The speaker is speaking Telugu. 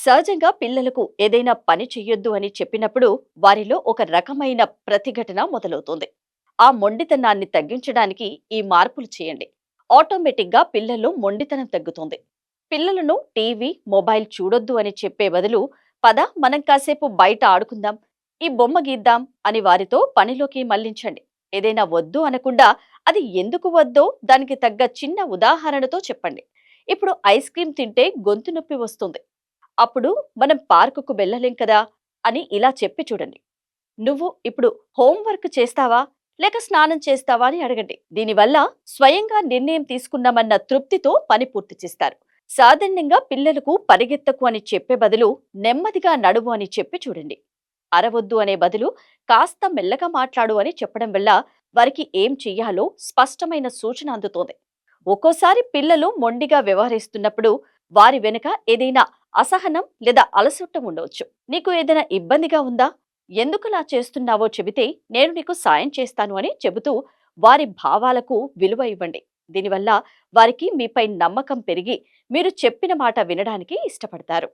సహజంగా పిల్లలకు ఏదైనా పని చెయ్యొద్దు అని చెప్పినప్పుడు వారిలో ఒక రకమైన ప్రతిఘటన మొదలవుతుంది. ఆ మొండితనాన్ని తగ్గించడానికి ఈ మార్పులు చేయండి. ఆటోమేటిక్గా పిల్లల్లో మొండితనం తగ్గుతుంది. పిల్లలను టీవీ, మొబైల్ చూడొద్దు అని చెప్పే బదులు పద మనం కాసేపు బయట ఆడుకుందాం, ఈ బొమ్మ గీద్దాం అని వారితో పనిలోకి మళ్లించండి. ఏదైనా వద్దు అనకుండా అది ఎందుకు వద్దో దానికి తగ్గ చిన్న ఉదాహరణతో చెప్పండి. ఇప్పుడు ఐస్ క్రీం తింటే గొంతు నొప్పి వస్తుంది, అప్పుడు మనం పార్కుకు వెళ్ళలేం కదా అని ఇలా చెప్పి చూడండి. నువ్వు ఇప్పుడు హోంవర్క్ చేస్తావా లేక స్నానం చేస్తావా అని అడగండి. దీనివల్ల స్వయంగా నిర్ణయం తీసుకున్నామన్న తృప్తితో పని పూర్తి చేస్తారు. సాధారణంగా పిల్లలకు పరిగెత్తకు అని చెప్పే బదులు నెమ్మదిగా నడువు అని చెప్పి చూడండి. అరవద్దు అనే బదులు కాస్త మెల్లగా మాట్లాడు అని చెప్పడం వల్ల వారికి ఏం చెయ్యాలో స్పష్టమైన సూచన అందుతోంది. ఒక్కోసారి పిల్లలు మొండిగా వ్యవహరిస్తున్నప్పుడు వారి వెనుక ఏదైనా అసహనం లేదా అలసట ఉండవచ్చు. నీకు ఏదైనా ఇబ్బందిగా ఉందా, ఎందుకలా చేస్తున్నావో చెబితే నేను నీకు సాయం చేస్తాను అని చెబుతూ వారి భావాలకు విలువ ఇవ్వండి. దీనివల్ల వారికి మీపై నమ్మకం పెరిగి మీరు చెప్పిన మాట వినడానికి ఇష్టపడతారు.